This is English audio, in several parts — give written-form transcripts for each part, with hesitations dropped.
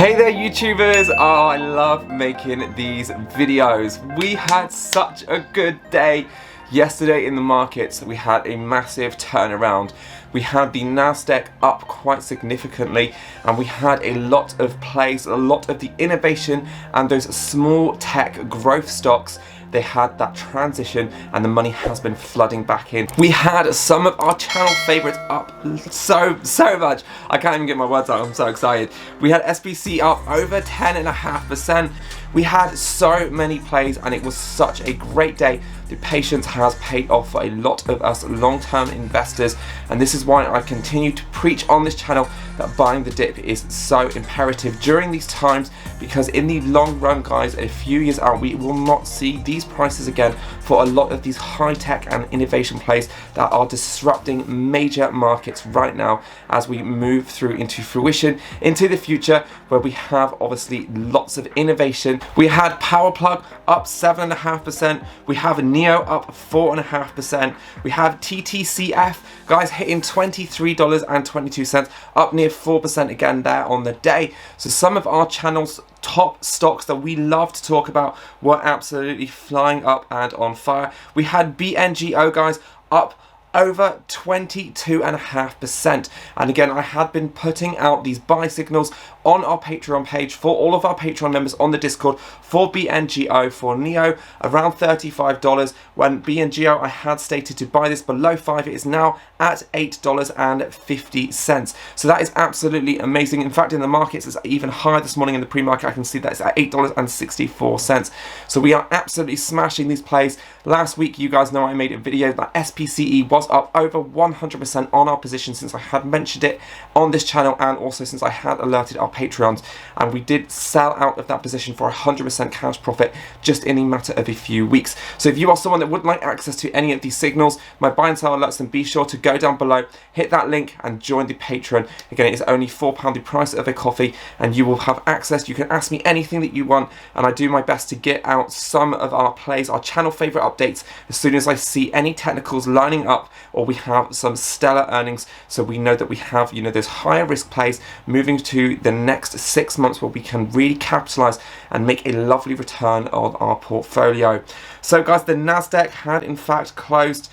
Hey there YouTubers! Oh, I love making these videos. We had such a good day yesterday in the markets. We had a massive turnaround. We had the Nasdaq up quite significantly, and we had a lot of plays, a lot of the innovation and those small tech growth stocks. They had that transition and the money has been flooding back in. We had some of our channel favorites up so much. I can't even get my words out, I'm so excited. We had SBC up over 10.5%. We had so many plays and it was such a great day. The patience has paid off for a lot of us long-term investors, and this is why I continue to preach on this channel that buying the dip is so imperative during these times, because in the long run, guys, a few years out, we will not see these prices again for a lot of these high-tech and innovation plays that are disrupting major markets right now as we move through into fruition into the future, where we have obviously lots of innovation. We had Power Plug up 7.5%. We have NIO up 4.5%. We have TTCF, guys, hitting $23.22, up near 4% again there on the day. So some of our channel's top stocks that we love to talk about were absolutely flying up and on fire. We had Bngo, guys, up over 22.5%, and again, I had been putting out these buy signals on our Patreon page for all of our Patreon members on the Discord for Bngo, for NIO, around $35. When Bngo, I had stated to buy this below 5, it is now at $8.50. So that is absolutely amazing. In fact, in the markets, it's even higher this morning in the pre-market. I can see that it's at $8.64. So we are absolutely smashing these plays. Last week, you guys know I made a video that SPCE was up over 100% on our position since I had mentioned it on this channel, and also since I had alerted our Patreons, and we did sell out of that position for 100% cash profit just in a matter of a few weeks. So if you are someone that would like access to any of these signals, my buy and sell alerts, then be sure to go down below, hit that link and join the Patreon. Again, it is only £4 the price of a coffee, and you will have access. You can ask me anything that you want, and I do my best to get out some of our plays, our channel favorite updates, as soon as I see any technicals lining up or we have some stellar earnings, so we know that we have, you know, those higher risk plays moving to the next 6 months where we can really capitalize and make a lovely return on our portfolio. So guys, the Nasdaq had in fact closed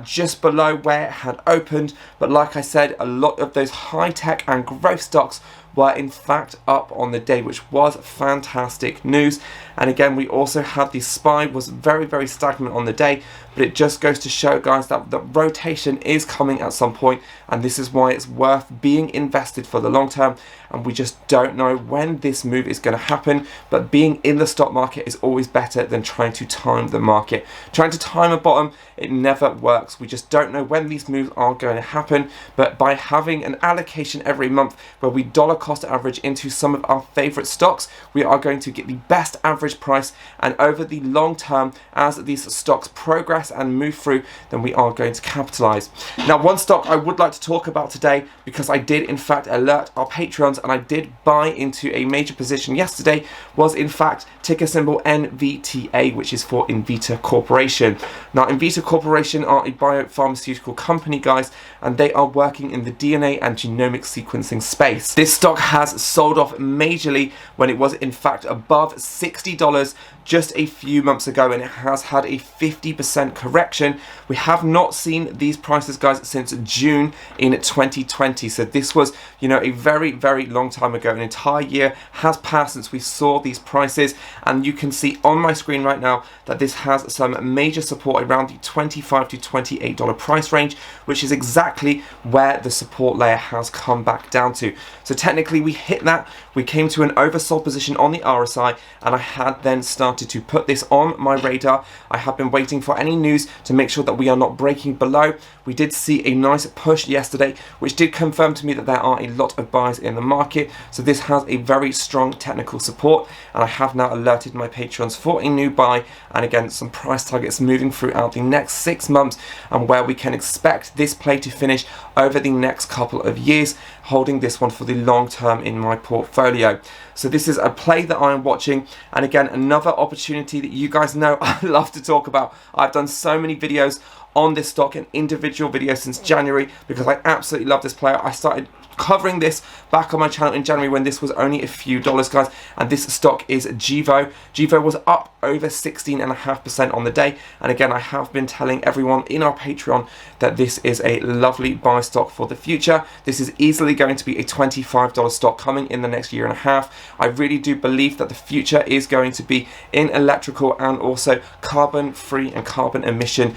just below where it had opened, but like I said, a lot of those high tech and growth stocks were in fact up on the day, which was fantastic news. And again, we also had the SPY was very stagnant on the day, but it just goes to show, guys, that the rotation is coming at some point, and this is why it's worth being invested for the long term. And we just don't know when this move is going to happen, but being in the stock market is always better than trying to time the market. Trying to time a bottom, it never works. We just don't know when these moves are going to happen, but by having an allocation every month where we dollar cost average into some of our favorite stocks, we are going to get the best average price, and over the long term, as these stocks progress and move through, then we are going to capitalize. Now, one stock I would like to talk about today, because I did in fact alert our Patreons and I did buy into a major position yesterday, was in fact ticker symbol NVTA, which is for INVITEA Corporation. Now, INVITEA Corporation are a biopharmaceutical company, guys, and they are working in the DNA and genomic sequencing space. This stock has sold off majorly when it was in fact above $60 just a few months ago, and it has had a 50% correction. We have not seen these prices, guys, since June in 2020. So this was, you know, a very long time ago. An entire year has passed since we saw these prices, and you can see on my screen right now that this has some major support around the $25 to $28 price range, which is exactly where the support layer has come back down to. So technically we hit that, we came to an oversold position on the RSI, and I had then started to put this on my radar. I have been waiting for any news to make sure that we are not breaking below. We did see a nice push yesterday, which did confirm to me that there are a lot of buys in the market. So this has a very strong technical support, and I have now alerted my patrons for a new buy, and again, some price targets moving throughout the next 6 months, and where we can expect this play to finish over the next couple of years, holding this one for the long term in my portfolio. So this is a play that I am watching, and again, another opportunity that you guys know I love to talk about. I've done so many videos on this stock, an individual video since January, because I absolutely love this player. I started covering this back on my channel in January when this was only a few dollars, guys, and this stock is Gevo. Gevo was up over 16.5% on the day, and again, I have been telling everyone in our Patreon that this is a lovely buy stock for the future. This is easily going to be a $25 stock coming in the next year and a half. I really do believe that the future is going to be in electrical and also carbon-free and carbon emission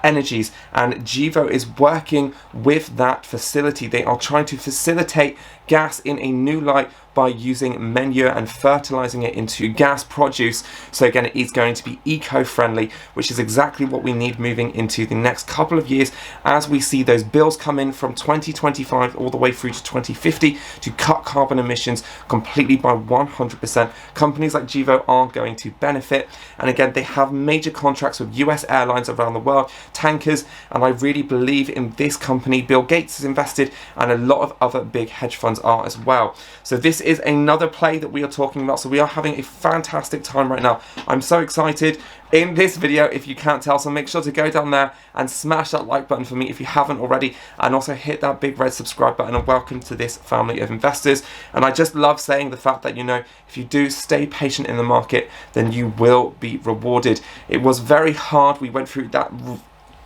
energies, and Gevo is working with that facility. They are trying to facilitate gas in a new light by using manure and fertilizing it into gas produce. So again, it is going to be eco-friendly, which is exactly what we need moving into the next couple of years as we see those bills come in from 2025 all the way through to 2050 to cut carbon emissions completely by 100%. Companies like Gevo are going to benefit, and again, they have major contracts with US airlines around the world, tankers, and I really believe in this company. Bill Gates is invested, and a lot of other big hedge funds are as well. So this is another play that we are talking about. So we are having a fantastic time right now. I'm so excited in this video, if you can't tell, so make sure to go down there and smash that like button for me if you haven't already, and also hit that big red subscribe button, and welcome to this family of investors. And I just love saying the fact that, you know, if you do stay patient in the market, then you will be rewarded. It was very hard. We went through that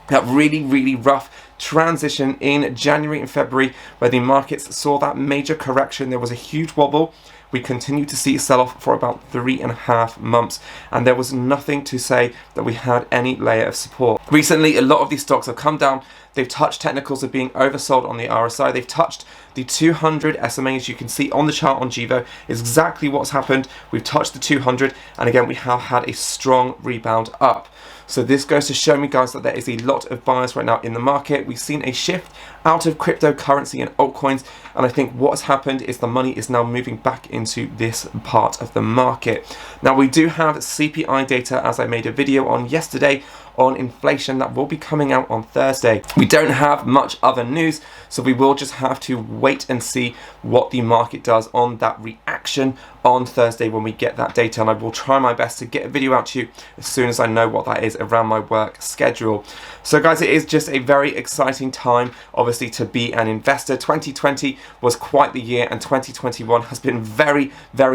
really rough transition in January and February where the markets saw that major correction. There was a huge wobble. We continued to see a sell-off for about 3.5 months, and there was nothing to say that we had any layer of support. Recently, a lot of these stocks have come down. They've touched technicals of being oversold on the RSI. They've touched the 200 SMA, as you can see on the chart on Gevo, is exactly what's happened. We've touched the 200, and again, we have had a strong rebound up. So this goes to show me, guys, that there is a lot of buyers right now in the market. We've seen a shift out of cryptocurrency and altcoins, and I think what has happened is the money is now moving back into this part of the market. Now, we do have CPI data, as I made a video on yesterday, on inflation that will be coming out on Thursday. We don't have much other news, so we will just have to wait and see what the market does on that reaction on Thursday when we get that data, and I will try my best to get a video out to you as soon as I know what that is around my work schedule. So guys, it is just a very exciting time, obviously, to be an investor. 2020 was quite the year, and 2021 has been very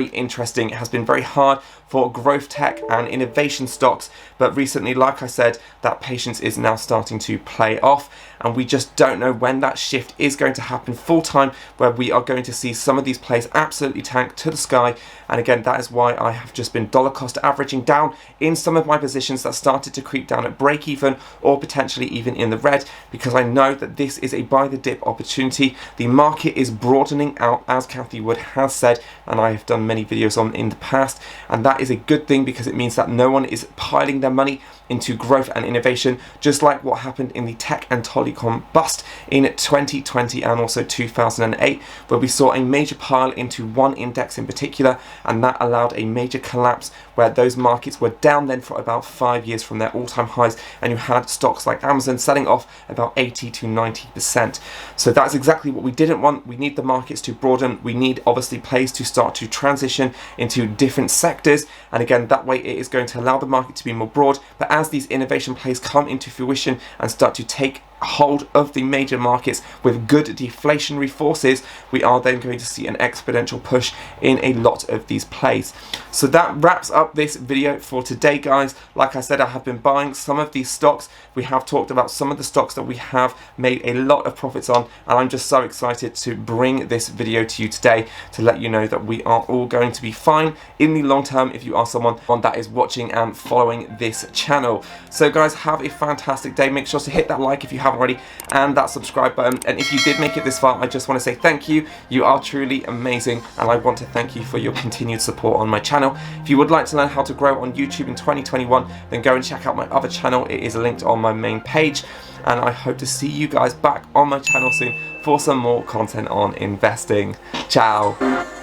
interesting. It has been very hard for growth tech and innovation stocks, but recently, like I said, that patience is now starting to play off, and we just don't know when that shift is going to happen full time, where we are going to see some of these plays absolutely tank to the sky. And again, that is why I have just been dollar cost averaging down in some of my positions that started to creep down at break even or potentially even in the red, because I know that this is a buy the dip opportunity. The market is broadening out, as Cathie Wood has said, and I have done many videos on in the past, and that is a good thing because it means that no one is piling their money into growth and innovation, just like what happened in the tech and telecom bust in 2020 and also 2008, where we saw a major pile into one index in particular, and that allowed a major collapse where those markets were down then for about 5 years from their all-time highs, and you had stocks like Amazon selling off about 80 to 90%. So that's exactly what we didn't want. We need the markets to broaden. We need, obviously, plays to start to transition into different sectors, and again, that way it is going to allow the market to be more broad. But as these innovation plays come into fruition and start to take hold of the major markets with good deflationary forces, we are then going to see an exponential push in a lot of these plays. So that wraps up this video for today, guys. Like I said, I have been buying some of these stocks. We have talked about some of the stocks that we have made a lot of profits on, and I'm just so excited to bring this video to you today to let you know that we are all going to be fine in the long term if you are someone that is watching and following this channel. So guys, have a fantastic day. Make sure to hit that like if you haven't already, and that subscribe button. And if you did make it this far, I just want to say thank you. You are truly amazing, and I want to thank you for your continued support on my channel. If you would like to learn how to grow on YouTube in 2021, then go and check out my other channel. It is linked on my main page, and I hope to see you guys back on my channel soon for some more content on investing. Ciao.